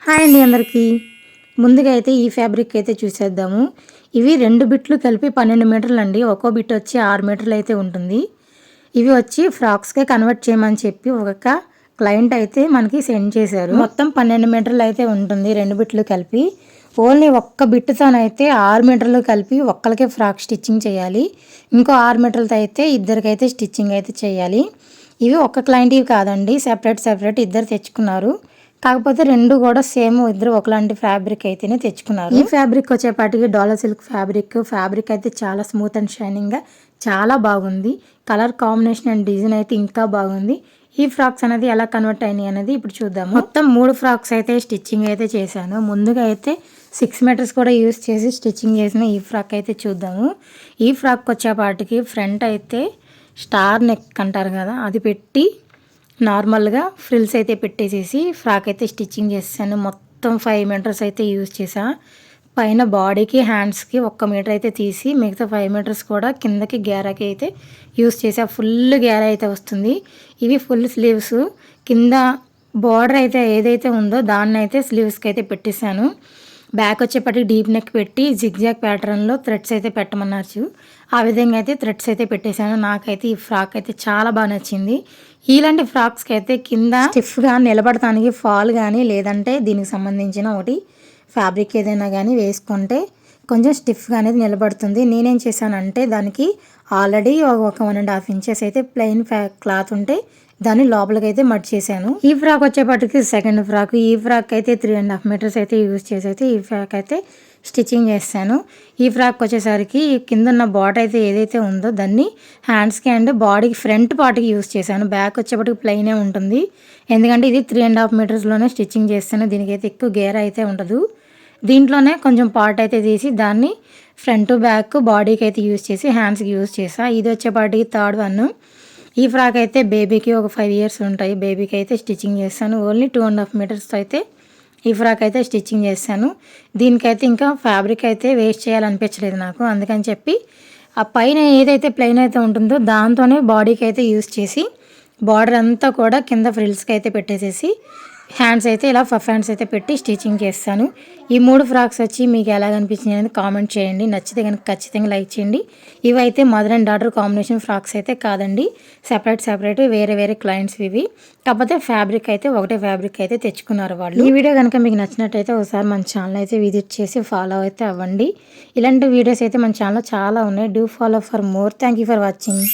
Hi అండి అందరికీ. ముందుగా అయితే ఈ ఫ్యాబ్రిక్ అయితే చూసేద్దాము. ఇవి 2 బిట్లు కలిపి 12 మీటర్లు అండి. ఒక్కో బిట్ వచ్చి 6 మీటర్లు అయితే ఉంటుంది. ఇవి వచ్చి ఫ్రాక్స్‌కే కన్వర్ట్ చేయమని చెప్పి ఒక క్లయింట్ అయితే మనకి సెండ్ చేశారు. మొత్తం 12 మీటర్లు అయితే ఉంటుంది 2 బిట్లు కలిపి. ఓన్లీ ఒక్క బిట్‌తోనైతే 6 మీటర్లు కలిపి ఒక్కళ్ళకే ఫ్రాక్ స్టిచ్చింగ్ చేయాలి. ఇంకో 6 మీటర్లతో అయితే ఇద్దరికైతే స్టిచ్చింగ్ అయితే చేయాలి. ఇవి ఒక్క క్లయింట్‌వి కాదండి, సెపరేట్ ఇద్దరు తెచ్చుకున్నారు. కాకపోతే 2 కూడా సేమ్ ఇద్దరు ఒకలాంటి ఫ్యాబ్రిక్ అయితేనే తెచ్చుకున్నారు. ఈ ఫ్యాబ్రిక్ వచ్చేపాటికి డోలా సిల్క్ ఫ్యాబ్రిక్ అయితే చాలా స్మూత్ అండ్ షైనింగ్గా చాలా బాగుంది. కలర్ కాంబినేషన్ అండ్ డిజైన్ అయితే ఇంకా బాగుంది. ఈ ఫ్రాక్స్ అనేది ఎలా కన్వర్ట్ అయినాయి అనేది ఇప్పుడు చూద్దాము. మొత్తం 3 ఫ్రాక్స్ అయితే స్టిచ్చింగ్ అయితే చేశాను. ముందుగా అయితే 6 మీటర్స్ కూడా యూస్ చేసి స్టిచ్చింగ్ చేసిన ఈ ఫ్రాక్ అయితే చూద్దాము. ఈ ఫ్రాక్ వచ్చేపాటికి ఫ్రంట్ అయితే స్టార్ నెక్ అంటారు కదా, అది పెట్టి నార్మల్గా ఫ్రిల్స్ అయితే పెట్టేసేసి ఫ్రాక్ అయితే స్టిచ్చింగ్ చేశాను. మొత్తం 5 మీటర్స్ అయితే యూజ్ చేసా. పైన బాడీకి హ్యాండ్స్కి 1 మీటర్ అయితే తీసి మిగతా 5 మీటర్స్ కూడా కిందకి గ్యారాకి అయితే యూజ్ చేసా. ఫుల్ గ్యారా అయితే వస్తుంది. ఇవి ఫుల్ స్లీవ్స్. కింద బార్డర్ అయితే ఏదైతే ఉందో దాన్ని అయితే స్లీవ్స్కి అయితే పెట్టేశాను. బ్యాక్ వచ్చేపటికి డీప్ నెక్ పెట్టి జిగ్జాగ్ ప్యాటర్న్లో థ్రెడ్స్ అయితే పెట్టమన్నారు. ఆ విధంగా అయితే థ్రెడ్స్ అయితే పెట్టేశాను. నాకైతే ఈ ఫ్రాక్ అయితే చాలా బాగా నచ్చింది. ఇలాంటి ఫ్రాక్స్కి అయితే కింద స్టిఫ్గా నిలబడటానికి ఫాల్ కానీ లేదంటే దీనికి సంబంధించిన ఒకటి ఫ్యాబ్రిక్ ఏదైనా కానీ వేసుకుంటే కొంచెం స్టిఫ్గా అనేది నిలబడుతుంది. నేనేం చేశానంటే దానికి ఆల్రెడీ ఒక 1.5 ఇంచెస్ అయితే ప్లెయిన్ క్లాత్ ఉంటే దాన్ని లోపలికి అయితే మడ్ చేశాను. ఈ ఫ్రాక్ వచ్చేపటికి సెకండ్ ఫ్రాక్. ఈ ఫ్రాక్ అయితే 3.5 మీటర్స్ అయితే యూజ్ చేసి అయితే ఈ ఫ్రాక్ అయితే స్టిచ్చింగ్ చేస్తాను. ఈ ఫ్రాక్ వచ్చేసరికి కింద ఉన్న బాట్ అయితే ఏదైతే ఉందో దాన్ని హ్యాండ్స్కి అండ్ బాడీకి ఫ్రంట్ పార్ట్కి యూజ్ చేశాను. బ్యాక్ వచ్చేపటికి ప్లెయినే ఉంటుంది. ఎందుకంటే ఇది 3.5 మీటర్స్లోనే స్టిచ్చింగ్ చేస్తాను. దీనికైతే ఎక్కువ గేర్ అయితే ఉండదు. దీంట్లోనే కొంచెం పార్ట్ అయితే తీసి దాన్ని ఫ్రంట్ బ్యాక్ బాడీకి అయితే యూజ్ చేసి హ్యాండ్స్కి యూజ్ చేసా. ఇది వచ్చేపాటికి థర్డ్ వన్. ఈ ఫ్రాక్ అయితే బేబీకి ఒక 5 ఇయర్స్ ఉంటాయి. బేబీకి అయితే స్టిచ్చింగ్ చేస్తాను. ఓన్లీ 2.5 మీటర్స్తో అయితే ఈ ఫ్రాక్ అయితే స్టిచ్చింగ్ చేస్తాను. దీనికైతే ఇంకా ఫ్యాబ్రిక్ అయితే వేస్ట్ చేయాలనిపించలేదు నాకు. అందుకని చెప్పి ఆ పైన ఏదైతే ప్లెయిన్ అయితే ఉంటుందో దాంతోనే బాడీకి అయితే యూజ్ చేసి బార్డర్ అంతా కూడా కింద ఫ్రిల్స్కి అయితే పెట్టేసేసి హ్యాండ్స్ అయితే ఇలా పఫ్ హ్యాండ్స్ అయితే పెట్టి స్టిచ్చింగ్ చేస్తాను. ఈ 3 ఫ్రాక్స్ వచ్చి మీకు ఎలా కనిపించింది అనేది కామెంట్ చేయండి. నచ్చితే కనుక ఖచ్చితంగా లైక్ చేయండి. ఇవైతే mother and daughter combination frocks అయితే కాదండి, సెపరేట్ వేరే క్లయింట్స్ ఇవి. కాకపోతే ఫ్యాబ్రిక్ అయితే ఒకటే ఫ్యాబ్రిక్ అయితే తెచ్చుకున్నారు వాళ్ళు. ఈ వీడియో కనుక మీకు నచ్చినట్టయితే ఒకసారి మన ఛానల్ అయితే విజిట్ చేసి ఫాలో అయితే అవ్వండి. ఇలాంటి వీడియోస్ అయితే మన ఛానల్లో చాలా ఉన్నాయి. Do follow for more. Thank you for watching.